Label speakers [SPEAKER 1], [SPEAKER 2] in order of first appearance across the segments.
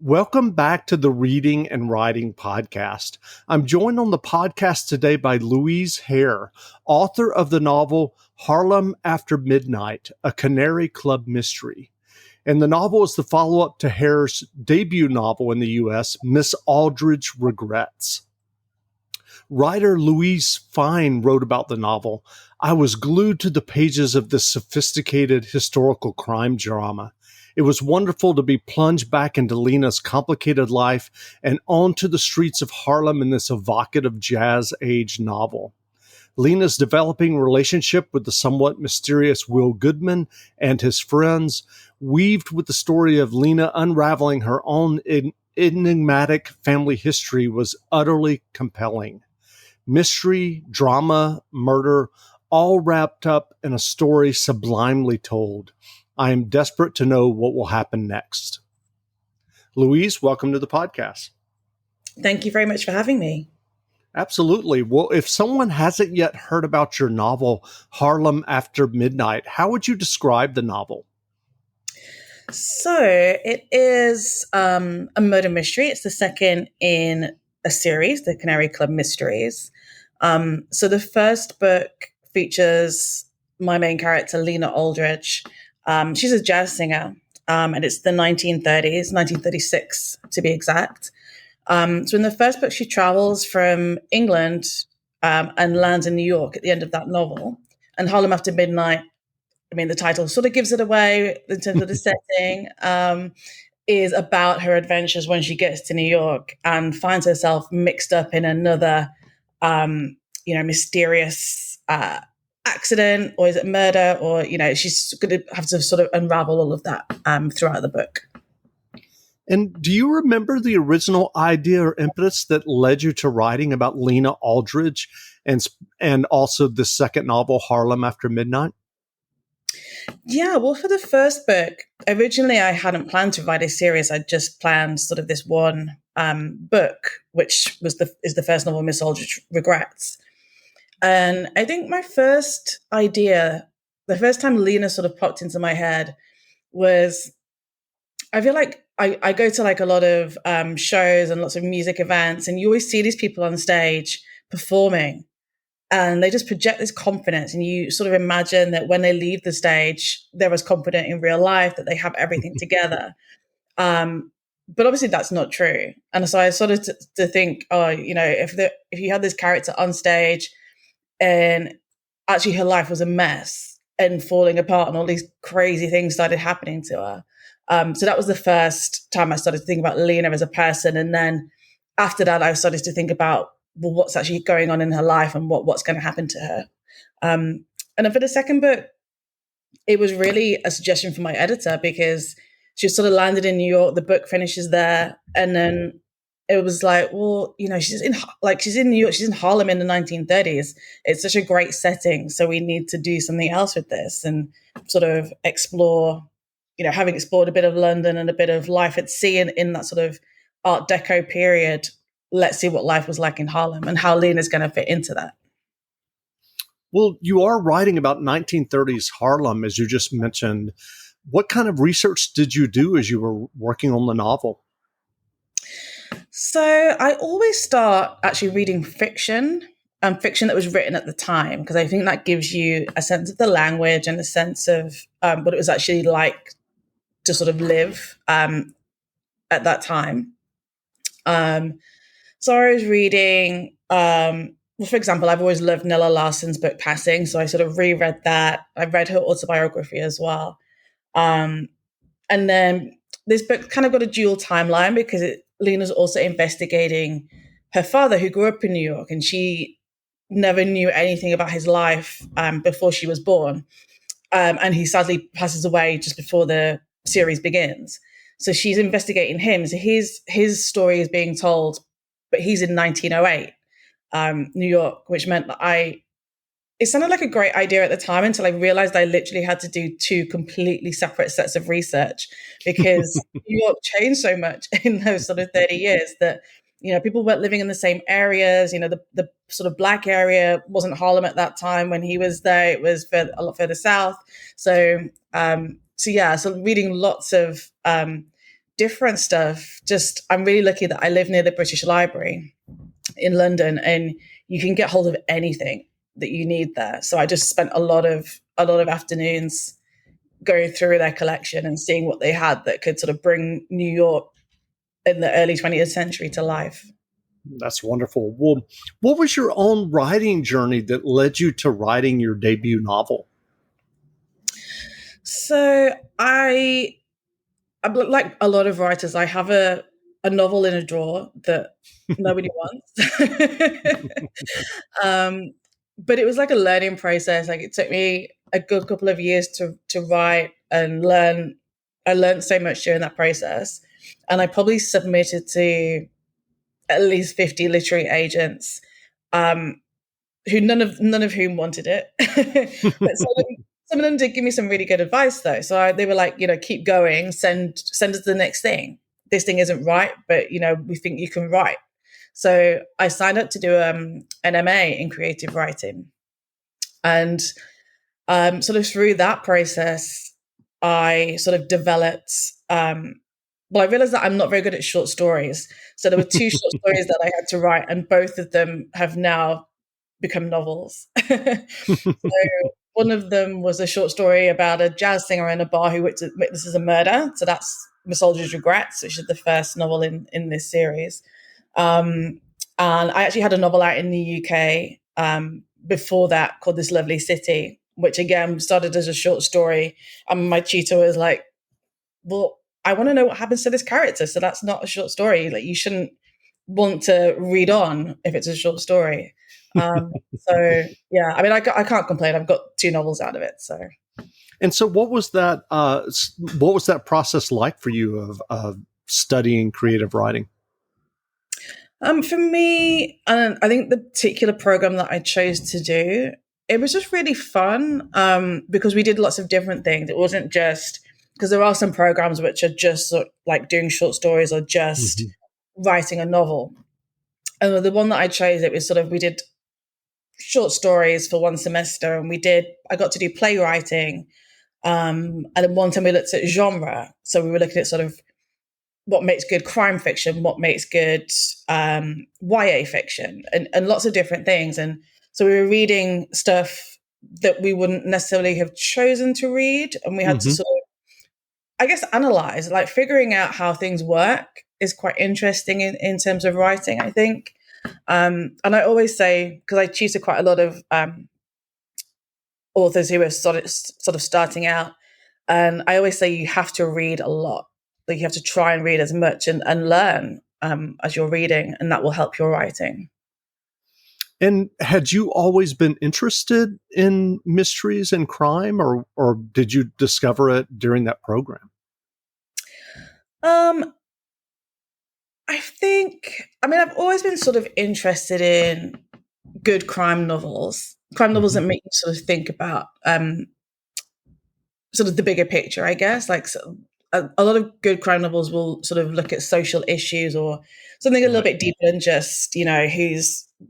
[SPEAKER 1] Welcome back to the Reading and Writing Podcast. I'm joined on the podcast today by Louise Hare, author of the novel Harlem After Midnight, a Canary Club mystery. And the novel is the follow-up to Hare's debut novel in the U.S., Miss Aldridge Regrets. Writer Louise Fine wrote about the novel. I was glued to the pages of this sophisticated historical crime drama. It was wonderful to be plunged back into Lena's complicated life and onto the streets of Harlem in this evocative jazz-age novel. Lena's developing relationship with the somewhat mysterious Will Goodman and his friends, weaved with the story of Lena unraveling her own enigmatic family history, was utterly compelling. Mystery, drama, murder, all wrapped up in a story sublimely told. I am desperate to know what will happen next. Louise, welcome to the podcast.
[SPEAKER 2] Thank you very much for having me.
[SPEAKER 1] Absolutely. Well, if someone hasn't yet heard about your novel, Harlem After Midnight, how would you describe the novel?
[SPEAKER 2] So it is a murder mystery. It's the second in a series, the Canary Club Mysteries. So the first book features my main character, Lena Aldridge. She's a jazz singer, and it's the 1930s, 1936 to be exact. So in the first book, she travels from England and lands in New York at the end of that novel. And Harlem After Midnight, I mean, the title sort of gives it away in terms of the setting, is about her adventures when she gets to New York and finds herself mixed up in another, mysterious accident, or is it murder, or, she's going to have to sort of unravel all of that throughout the book.
[SPEAKER 1] And do you remember the original idea or impetus that led you to writing about Lena Aldridge and also the second novel, Harlem After Midnight?
[SPEAKER 2] Yeah, well, for the first book, originally I hadn't planned to write a series. I just planned sort of this one book, which is the first novel, Miss Aldridge Regrets. And I think my first idea, the first time Lena sort of popped into my head was, I feel like I go to like a lot of shows and lots of music events, and you always see these people on stage performing, and they just project this confidence, and you sort of imagine that when they leave the stage, they're as confident in real life, that they have everything together. But obviously that's not true. And so I started to think, if you had this character on stage and actually her life was a mess and falling apart and all these crazy things started happening to her. So that was the first time I started to think about Lena as a person. And then after that, I started to think about, well, what's actually going on in her life and what's going to happen to her. And then for the second book, it was really a suggestion from my editor, because she sort of landed in New York, the book finishes there. And then it was like, well, she's in New York, she's in Harlem in the 1930s. It's such a great setting. So we need to do something else with this and sort of explore, having explored a bit of London and a bit of life at sea in that sort of Art Deco period. Let's see what life was like in Harlem and how Lena's going to fit into that.
[SPEAKER 1] Well, you are writing about 1930s Harlem, as you just mentioned. What kind of research did you do as you were working on the novel?
[SPEAKER 2] So I always start actually reading fiction that was written at the time, because I think that gives you a sense of the language and a sense of what it was actually like to sort of live at that time. So I was reading, for example, I've always loved Nella Larsen's book Passing, so I sort of reread that. I read her autobiography as well. And then this book kind of got a dual timeline, because Lena's also investigating her father, who grew up in New York, and she never knew anything about his life before she was born. And he sadly passes away just before the series begins. So she's investigating him. So his story is being told, but he's in 1908, New York, which meant that it sounded like a great idea at the time, until I realized I literally had to do two completely separate sets of research, because New York changed so much in those sort of 30 years that, people weren't living in the same areas. The sort of black area wasn't Harlem at that time when he was there. It was a lot further south. So reading lots of different stuff. Just I'm really lucky that I live near the British Library in London, and you can get hold of anything that you need there. So I just spent a lot of afternoons going through their collection and seeing what they had that could sort of bring New York in the early 20th century to life.
[SPEAKER 1] That's wonderful. Well, what was your own writing journey that led you to writing your debut novel?
[SPEAKER 2] So I'm like a lot of writers. I have a novel in a drawer that nobody wants. um, but it was like a learning process. Like it took me a good couple of years to write and learn. I learned so much during that process, and I probably submitted to at least 50 literary agents, um, who none of whom wanted it. But some of them did give me some really good advice though. So they were like, keep going, send us the next thing. This thing isn't right, but we think you can write. So I signed up to do an MA in creative writing, and sort of through that process, I sort of developed. Well, I realized that I'm not very good at short stories. So there were two short stories that I had to write, and both of them have now become novels. So one of them was a short story about a jazz singer in a bar who witnesses a murder. So that's My Soldier's Regrets, which is the first novel in this series. Um, and I actually had a novel out in the UK before that called This Lovely City, which again started as a short story. And my tutor was like, well, I want to know what happens to this character. So that's not a short story. Like, you shouldn't want to read on if it's a short story. So yeah, I mean, I can't complain. I've got two novels out of it. So.
[SPEAKER 1] And so, what was that? What was that process like for you of studying creative writing?
[SPEAKER 2] For me, I think the particular program that I chose to do, it was just really fun, because we did lots of different things. It wasn't just because there are some programs which are just sort of like doing short stories or just writing a novel. And the one that I chose, it was sort of we did short stories for one semester, and I got to do playwriting, and then one time we looked at genre. So we were looking at sort of what makes good crime fiction, what makes good YA fiction, and lots of different things. And so we were reading stuff that we wouldn't necessarily have chosen to read, and we had to sort of, I guess, analyze, like figuring out how things work is quite interesting in terms of writing, I think. And I always say, because I tutor quite a lot of authors who are sort of starting out, and I always say you have to read a lot. Like, you have to try and read as much and learn as you're reading, and that will help your writing.
[SPEAKER 1] And had you always been interested in mysteries and crime, or did you discover it during that program?
[SPEAKER 2] I mean, I've always been sort of interested in good crime novels that make you sort of think about sort of the bigger picture, I guess. Like, a lot of good crime novels will sort of look at social issues or something a little bit deeper than just,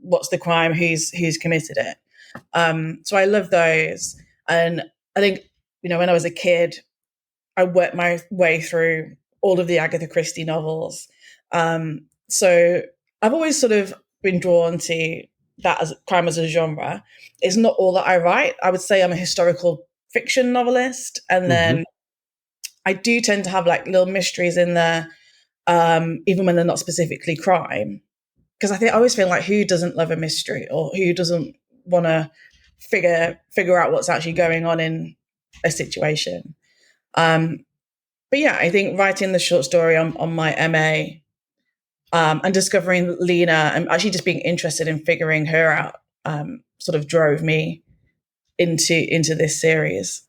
[SPEAKER 2] what's the crime, who's committed it. So I love those. And I think, when I was a kid, I worked my way through all of the Agatha Christie novels. So I've always sort of been drawn to that as crime as a genre. It's not all that I write. I would say I'm a historical fiction novelist, and then I do tend to have like little mysteries in there, even when they're not specifically crime. Because I always feel like, who doesn't love a mystery, or who doesn't want to figure out what's actually going on in a situation. But yeah, I think writing the short story on my MA, and discovering Lena, and actually just being interested in figuring her out, sort of drove me into this series.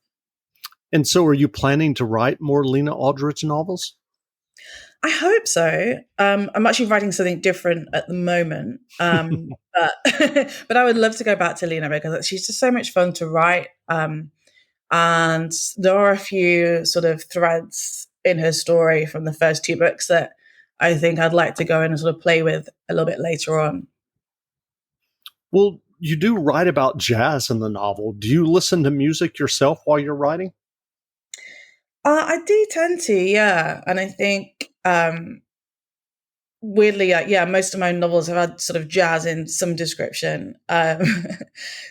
[SPEAKER 1] And so, are you planning to write more Lena Aldrich novels?
[SPEAKER 2] I hope so. I'm actually writing something different at the moment, but but I would love to go back to Lena because she's just so much fun to write. And there are a few sort of threads in her story from the first two books that I think I'd like to go in and sort of play with a little bit later on.
[SPEAKER 1] Well, you do write about jazz in the novel. Do you listen to music yourself while you're writing?
[SPEAKER 2] I do tend to, yeah. And I think weirdly, yeah, most of my novels have had sort of jazz in some description.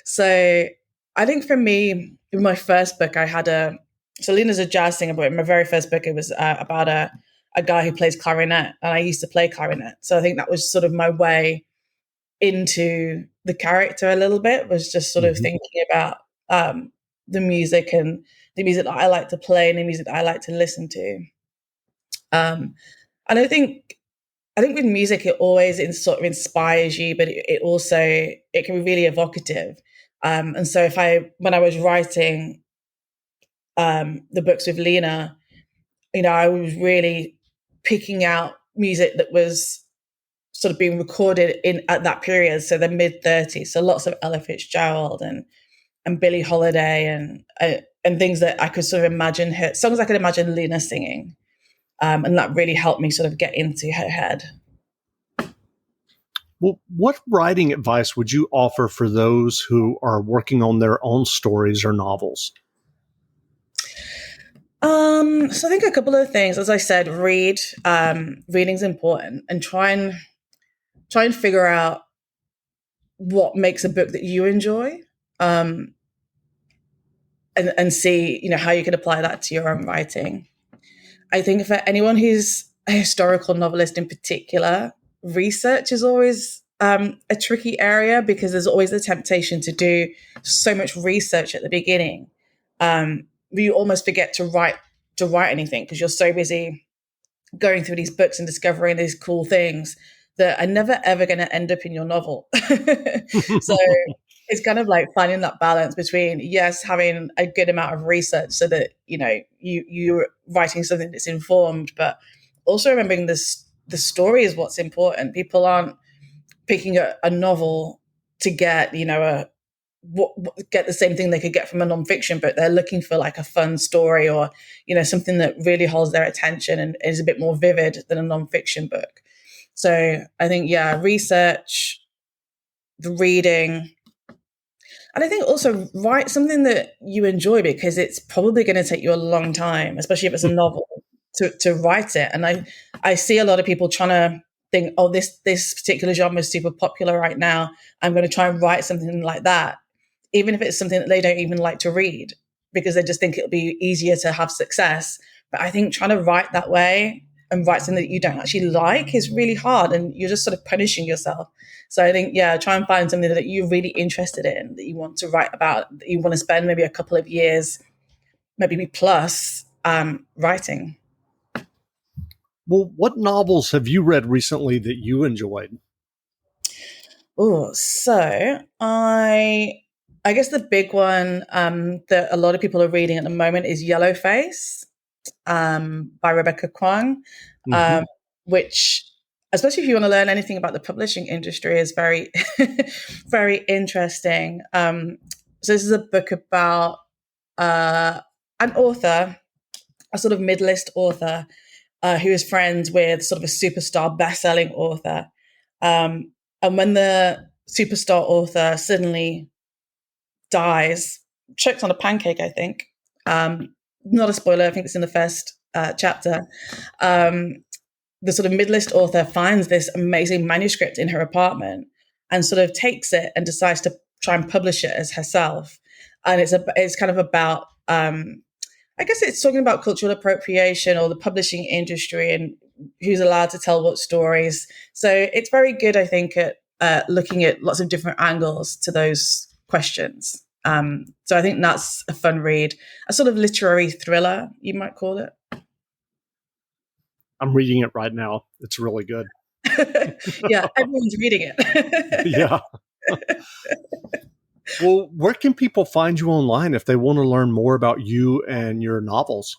[SPEAKER 2] So I think for me, in my first book, I had so Lena's a jazz singer, but in my very first book, it was about a guy who plays clarinet, and I used to play clarinet. So I think that was sort of my way into the character a little bit, was just sort of thinking about the music and the music that I like to play and the music that I like to listen to. And I think with music, it always sort of inspires you, but it also, it can be really evocative. And so when I was writing the books with Lena, I was really picking out music that was sort of being recorded at that period, so the mid 30s. So lots of Ella Fitzgerald and Billie Holiday and things that I could sort of imagine songs I could imagine Lena singing. And that really helped me sort of get into her head.
[SPEAKER 1] Well, what writing advice would you offer for those who are working on their own stories or novels?
[SPEAKER 2] So I think a couple of things. As I said, read. Reading's important, and try and figure out what makes a book that you enjoy, and see how you can apply that to your own writing. I think for anyone who's a historical novelist in particular, research is always a tricky area, because there's always the temptation to do so much research at the beginning. You almost forget to write anything, because you're so busy going through these books and discovering these cool things that are never ever going to end up in your novel. So it's kind of like finding that balance between, yes, having a good amount of research so that you're writing something that's informed, but also remembering the story is what's important. People aren't picking a novel to get get the same thing they could get from a nonfiction book. They're looking for like a fun story, or something that really holds their attention and is a bit more vivid than a nonfiction book. So I think, research, the reading, and I think also write something that you enjoy, because it's probably going to take you a long time, especially if it's a novel, to write it. And I see a lot of people trying to think, oh, this particular genre is super popular right now, I'm going to try and write something like that, even if it's something that they don't even like to read, because they just think it'll be easier to have success. But I think trying to write that way and write something that you don't actually like is really hard, and you're just sort of punishing yourself. So I think, try and find something that you're really interested in, that you want to write about, that you want to spend maybe a couple of years, maybe plus, writing.
[SPEAKER 1] Well, what novels have you read recently that you enjoyed?
[SPEAKER 2] Oh, so I guess the big one that a lot of people are reading at the moment is Yellowface, by Rebecca Kwong, which, especially if you want to learn anything about the publishing industry, is very, very interesting. So this is a book about an author, a sort of mid-list author, who is friends with sort of a superstar best-selling author. And when the superstar author suddenly dies, chokes on a pancake, I think. Not a spoiler, I think it's in the first chapter. The sort of mid-list author finds this amazing manuscript in her apartment and sort of takes it and decides to try and publish it as herself. And it's kind of about, I guess it's talking about cultural appropriation, or the publishing industry, and who's allowed to tell what stories. So it's very good, I think, at looking at lots of different angles to those questions. So I think that's a fun read, a sort of literary thriller, you might call it.
[SPEAKER 1] I'm reading it right now. It's really good.
[SPEAKER 2] Yeah, everyone's reading it.
[SPEAKER 1] Yeah. Well, where can people find you online if they want to learn more about you and your novels?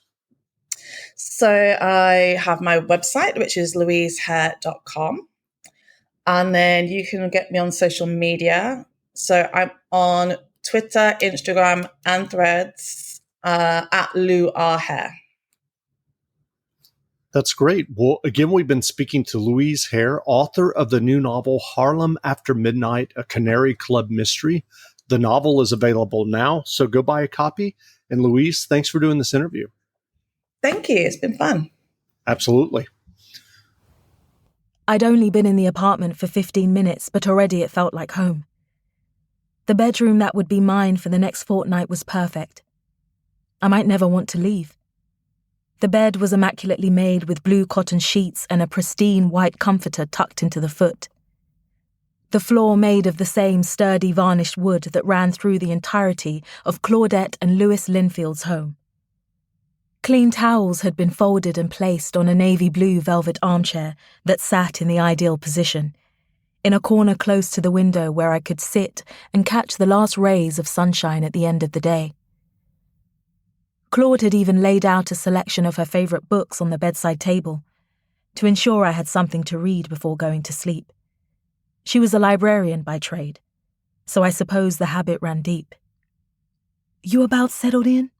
[SPEAKER 2] So I have my website, which is louisehare.com. And then you can get me on social media. So I'm on Twitter, Instagram, and Threads at Lou R. Hare.
[SPEAKER 1] That's great. Well, again, we've been speaking to Louise Hare, author of the new novel Harlem After Midnight, a Canary Club mystery. The novel is available now, so go buy a copy. And Louise, thanks for doing this interview.
[SPEAKER 2] Thank you. It's been fun.
[SPEAKER 1] Absolutely.
[SPEAKER 3] I'd only been in the apartment for 15 minutes, but already it felt like home. The bedroom that would be mine for the next fortnight was perfect. I might never want to leave. The bed was immaculately made with blue cotton sheets and a pristine white comforter tucked into the foot. The floor made of the same sturdy varnished wood that ran through the entirety of Claudette and Louis Linfield's home. Clean towels had been folded and placed on a navy blue velvet armchair that sat in the ideal position, in a corner close to the window where I could sit and catch the last rays of sunshine at the end of the day. Claude had even laid out a selection of her favourite books on the bedside table, to ensure I had something to read before going to sleep. She was a librarian by trade, so I suppose the habit ran deep. "You about settled in?"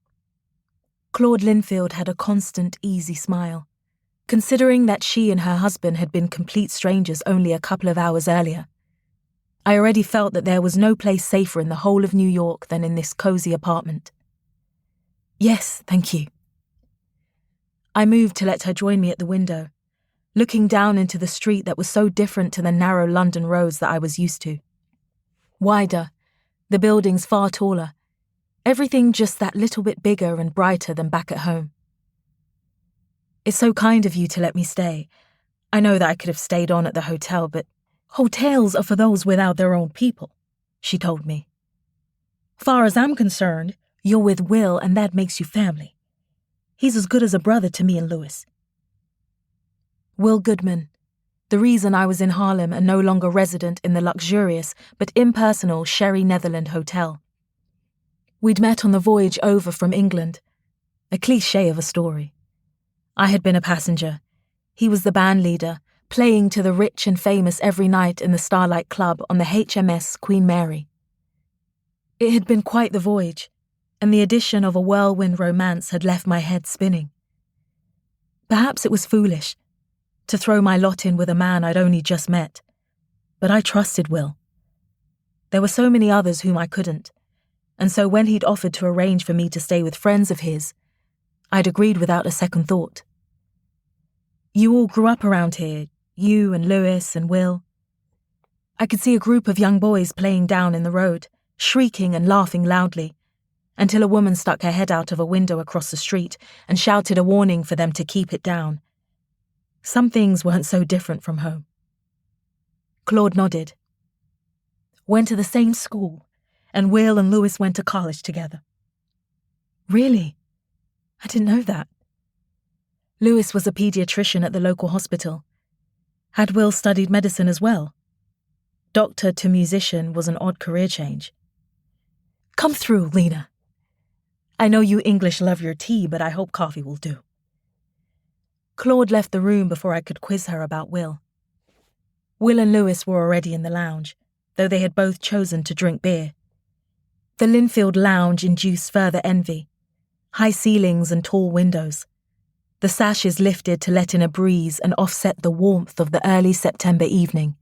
[SPEAKER 3] Claude Linfield had a constant, easy smile, considering that she and her husband had been complete strangers only a couple of hours earlier. I already felt that there was no place safer in the whole of New York than in this cosy apartment. "Yes, thank you." I moved to let her join me at the window, looking down into the street that was so different to the narrow London roads that I was used to. Wider, the buildings far taller, everything just that little bit bigger and brighter than back at home. "It's so kind of you to let me stay. I know that I could have stayed on at the hotel, but hotels are for those without their own people," she told me. "Far as I'm concerned, you're with Will and that makes you family. He's as good as a brother to me and Louis." Will Goodman, the reason I was in Harlem and no longer resident in the luxurious but impersonal Sherry Netherland Hotel. We'd met on the voyage over from England, a cliché of a story. I had been a passenger. He was the band leader, playing to the rich and famous every night in the Starlight Club on the HMS Queen Mary. It had been quite the voyage, and the addition of a whirlwind romance had left my head spinning. Perhaps it was foolish to throw my lot in with a man I'd only just met, but I trusted Will. There were so many others whom I couldn't, and so when he'd offered to arrange for me to stay with friends of his, I'd agreed without a second thought. "You all grew up around here, you and Louis and Will." I could see a group of young boys playing down in the road, shrieking and laughing loudly, until a woman stuck her head out of a window across the street and shouted a warning for them to keep it down. Some things weren't so different from home. Claude nodded. "Went to the same school, and Will and Louis went to college together." "Really? I didn't know that." Louis was a pediatrician at the local hospital. Had Will studied medicine as well? Doctor to musician was an odd career change. "Come through, Lena. I know you English love your tea, but I hope coffee will do." Claude left the room before I could quiz her about Will. Will and Louis were already in the lounge, though they had both chosen to drink beer. The Linfield lounge induced further envy. High ceilings and tall windows. The sashes lifted to let in a breeze and offset the warmth of the early September evening.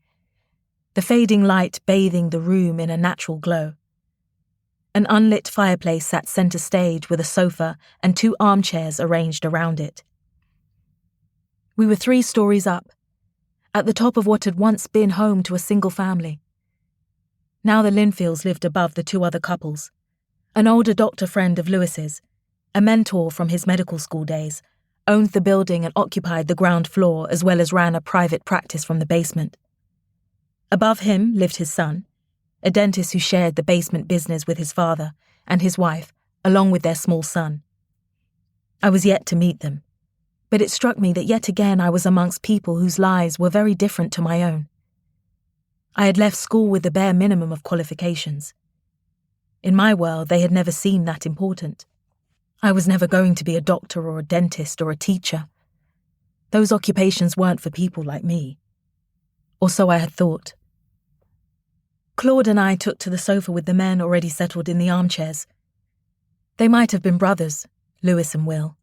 [SPEAKER 3] The fading light bathing the room in a natural glow. An unlit fireplace sat centre stage with a sofa and 2 armchairs arranged around it. We were 3 stories up, at the top of what had once been home to a single family. Now the Linfields lived above the 2 other couples. An older doctor friend of Louis's, a mentor from his medical school days, owned the building and occupied the ground floor as well as ran a private practice from the basement. Above him lived his son, a dentist who shared the basement business with his father and his wife, along with their small son. I was yet to meet them, but it struck me that yet again I was amongst people whose lives were very different to my own. I had left school with the bare minimum of qualifications. In my world, they had never seemed that important. I was never going to be a doctor or a dentist or a teacher. Those occupations weren't for people like me. Or so I had thought. Claude and I took to the sofa with the men already settled in the armchairs. They might have been brothers, Louis and Will.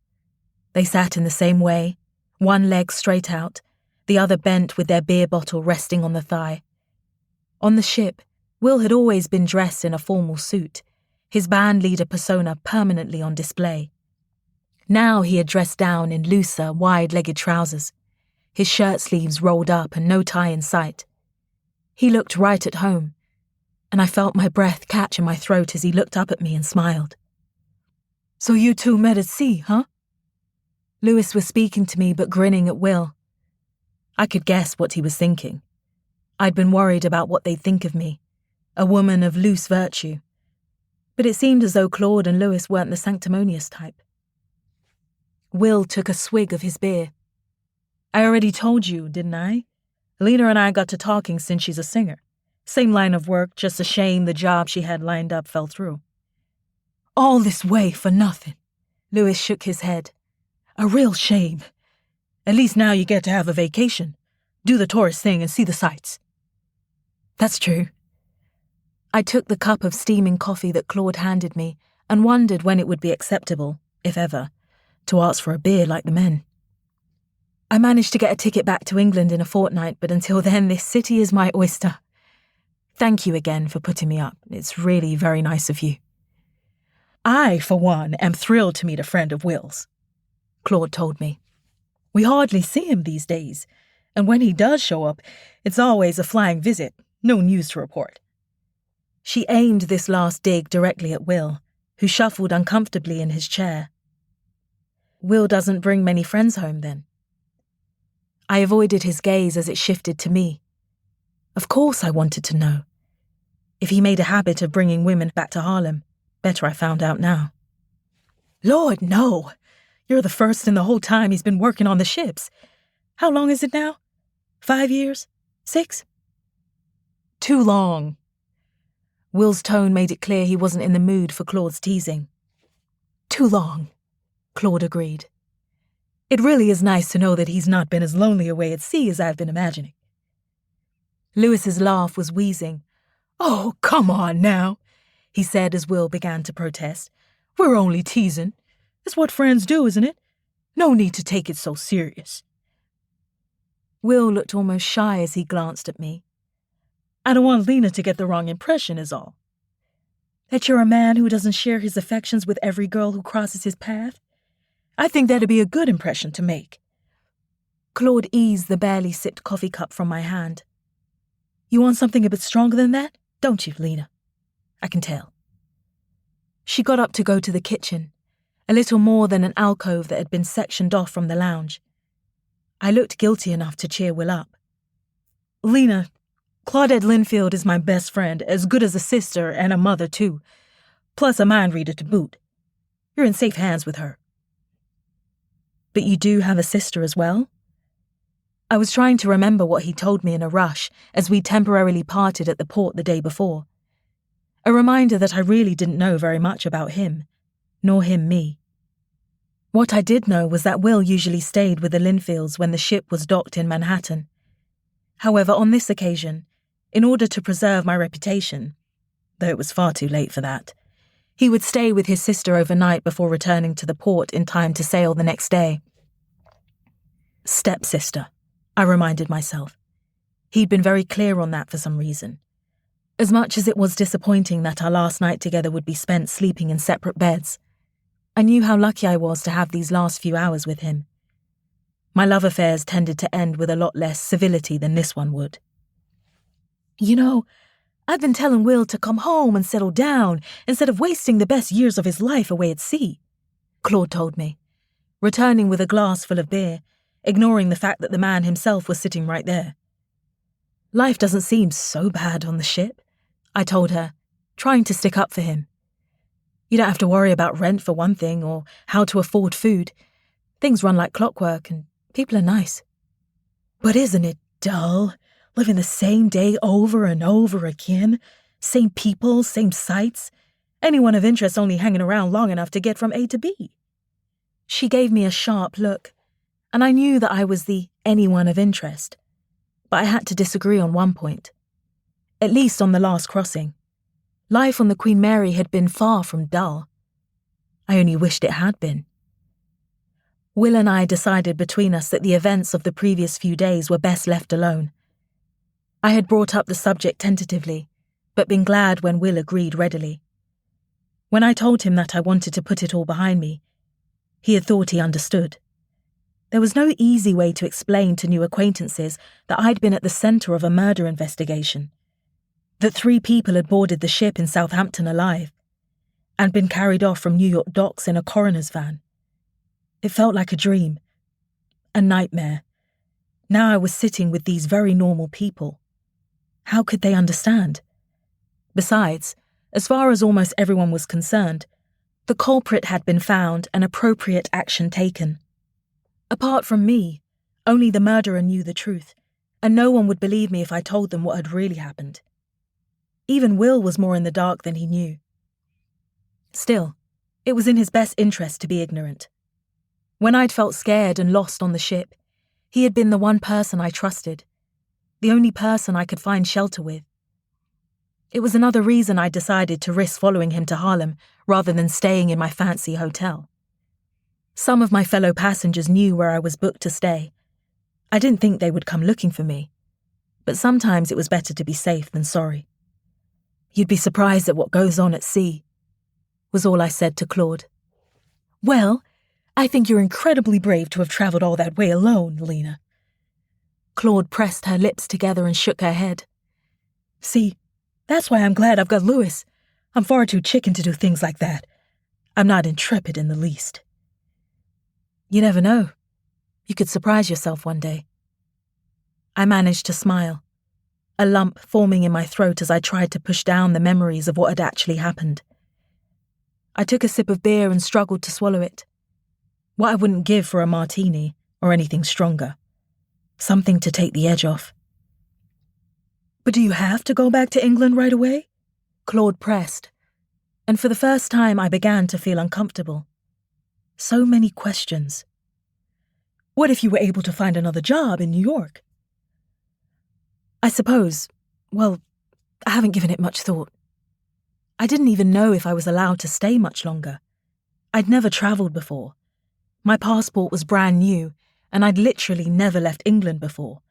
[SPEAKER 3] They sat in the same way, one leg straight out, the other bent with their beer bottle resting on the thigh. On the ship, Will had always been dressed in a formal suit, his band leader persona permanently on display. Now he had dressed down in looser, wide-legged trousers, his shirt sleeves rolled up and no tie in sight. He looked right at home, and I felt my breath catch in my throat as he looked up at me and smiled. "So you two met at sea, huh?" Louis was speaking to me but grinning at Will. I could guess what he was thinking. I'd been worried about what they'd think of me, a woman of loose virtue. But it seemed as though Claude and Louis weren't the sanctimonious type. Will took a swig of his beer. "I already told you, didn't I? Lena and I got to talking since she's a singer. Same line of work, just a shame the job she had lined up fell through." "All this way for nothing." Louis shook his head. "A real shame. At least now you get to have a vacation, do the tourist thing and see the sights." "That's true." I took the cup of steaming coffee that Claude handed me and wondered when it would be acceptable, if ever, to ask for a beer like the men. "I managed to get a ticket back to England in a fortnight, but until then this city is my oyster. Thank you again for putting me up. It's really very nice of you." "I, for one, am thrilled to meet a friend of Will's," Claude told me. "We hardly see him these days, and when he does show up, it's always a flying visit, no news to report." She aimed this last dig directly at Will, who shuffled uncomfortably in his chair. "Will doesn't bring many friends home, then?" I avoided his gaze as it shifted to me. Of course I wanted to know. If he made a habit of bringing women back to Harlem, better I found out now. "Lord, no! You're the first in the whole time he's been working on the ships. How long is it now? 5 years? 6? "Too long." Will's tone made it clear he wasn't in the mood for Claude's teasing. "Too long," Claude agreed. "It really is nice to know that he's not been as lonely away at sea as I've been imagining." Louis's laugh was wheezing. "Oh, come on now," he said as Will began to protest. "We're only teasing. It's what friends do, isn't it? No need to take it so serious." Will looked almost shy as he glanced at me. "I don't want Lena to get the wrong impression is all. That you're a man who doesn't share his affections with every girl who crosses his path. I think that'd be a good impression to make." Claude eased the barely sipped coffee cup from my hand. "You want something a bit stronger than that, don't you, Lena? I can tell." She got up to go to the kitchen, a little more than an alcove that had been sectioned off from the lounge. I looked guilty enough to cheer Will up. "Lena, Claudette Linfield is my best friend, as good as a sister and a mother, too. Plus a mind reader to boot. You're in safe hands with her." "But you do have a sister as well?" I was trying to remember what he told me in a rush as we temporarily parted at the port the day before. A reminder that I really didn't know very much about him, nor him me. What I did know was that Will usually stayed with the Linfields when the ship was docked in Manhattan. However, on this occasion, in order to preserve my reputation, though it was far too late for that, he would stay with his sister overnight before returning to the port in time to sail the next day. Stepsister, I reminded myself. He'd been very clear on that for some reason. As much as it was disappointing that our last night together would be spent sleeping in separate beds, I knew how lucky I was to have these last few hours with him. My love affairs tended to end with a lot less civility than this one would. "You know, I've been telling Will to come home and settle down instead of wasting the best years of his life away at sea," Claude told me, returning with a glass full of beer, ignoring the fact that the man himself was sitting right there. "Life doesn't seem so bad on the ship," I told her, trying to stick up for him. "You don't have to worry about rent for one thing, or how to afford food. Things run like clockwork, and people are nice." "But isn't it dull, living the same day over and over again? Same people, same sights. Anyone of interest only hanging around long enough to get from A to B." She gave me a sharp look, and I knew that I was the anyone of interest. But I had to disagree on one point. At least on the last crossing. Life on the Queen Mary had been far from dull. I only wished it had been. Will and I decided between us that the events of the previous few days were best left alone. I had brought up the subject tentatively, but been glad when Will agreed readily. When I told him that I wanted to put it all behind me, he had thought he understood. There was no easy way to explain to new acquaintances that I'd been at the centre of a murder investigation, that 3 people had boarded the ship in Southampton alive, and been carried off from New York docks in a coroner's van. It felt like a dream, a nightmare. Now I was sitting with these very normal people. How could they understand? Besides, as far as almost everyone was concerned, the culprit had been found and appropriate action taken. Apart from me, only the murderer knew the truth, and no one would believe me if I told them what had really happened. Even Will was more in the dark than he knew. Still, it was in his best interest to be ignorant. When I'd felt scared and lost on the ship, he had been the one person I trusted, the only person I could find shelter with. It was another reason I decided to risk following him to Harlem rather than staying in my fancy hotel. Some of my fellow passengers knew where I was booked to stay. I didn't think they would come looking for me, but sometimes it was better to be safe than sorry. You'd be surprised at what goes on at sea, was all I said to Claude. Well, I think you're incredibly brave to have travelled all that way alone, Lena. Claude pressed her lips together and shook her head. See, that's why I'm glad I've got Louis. I'm far too chicken to do things like that. I'm not intrepid in the least. You never know. You could surprise yourself one day. I managed to smile, a lump forming in my throat as I tried to push down the memories of what had actually happened. I took a sip of beer and struggled to swallow it. What I wouldn't give for a martini or anything stronger. Something to take the edge off. But do you have to go back to England right away? Claude pressed, and for the first time I began to feel uncomfortable. So many questions. What if you were able to find another job in New York? I suppose, well, I haven't given it much thought. I didn't even know if I was allowed to stay much longer. I'd never travelled before. My passport was brand new, and I'd literally never left England before.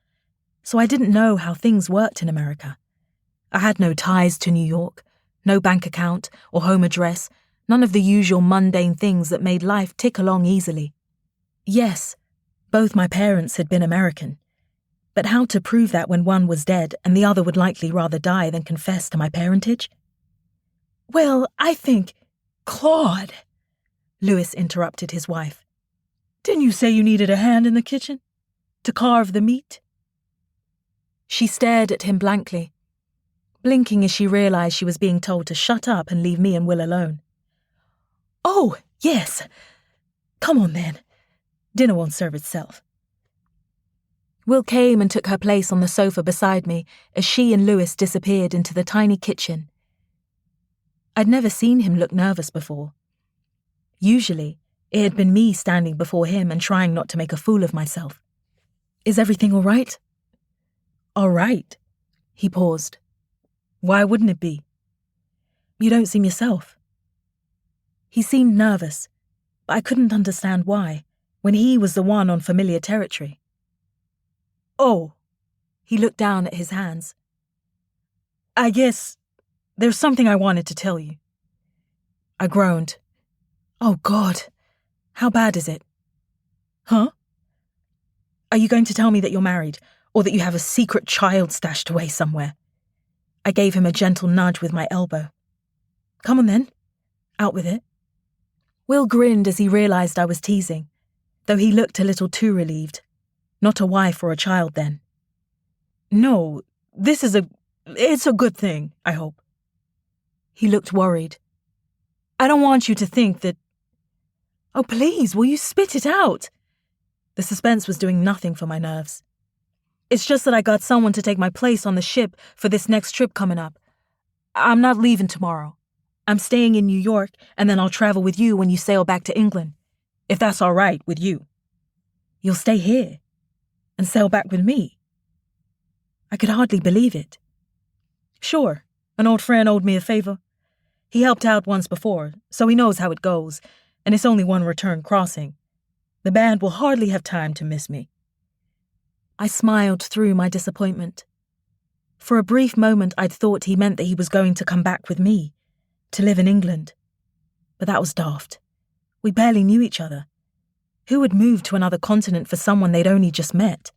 [SPEAKER 3] So I didn't know how things worked in America. I had no ties to New York, no bank account or home address, none of the usual mundane things that made life tick along easily. Yes, both my parents had been American, but how to prove that when one was dead and the other would likely rather die than confess to my parentage? Well, I think... Claude, Louis interrupted his wife. Didn't you say you needed a hand in the kitchen? To carve the meat? She stared at him blankly, blinking as she realized she was being told to shut up and leave me and Will alone. Oh, yes. Come on then. Dinner won't serve itself. Will came and took her place on the sofa beside me as she and Louis disappeared into the tiny kitchen. I'd never seen him look nervous before. Usually, it had been me standing before him and trying not to make a fool of myself. Is everything all right? All right. He paused. Why wouldn't it be? You don't seem yourself. He seemed nervous, but I couldn't understand why, when he was the one on familiar territory. Oh, he looked down at his hands. I guess there's something I wanted to tell you. I groaned. Oh, God. How bad is it? Huh? Are you going to tell me that you're married, or that you have a secret child stashed away somewhere? I gave him a gentle nudge with my elbow. Come on then. Out with it. Will grinned as he realized I was teasing, though he looked a little too relieved. Not a wife or a child then. No, it's a good thing, I hope. He looked worried. I don't want you to think that... Oh, please, will you spit it out? The suspense was doing nothing for my nerves. It's just that I got someone to take my place on the ship for this next trip coming up. I'm not leaving tomorrow. I'm staying in New York, and then I'll travel with you when you sail back to England, if that's all right with you. You'll stay here and sail back with me. I could hardly believe it. Sure, an old friend owed me a favor. He helped out once before, so he knows how it goes, and it's only one return crossing. The band will hardly have time to miss me. I smiled through my disappointment. For a brief moment I'd thought he meant that he was going to come back with me, to live in England. But that was daft. We barely knew each other. Who would move to another continent for someone they'd only just met?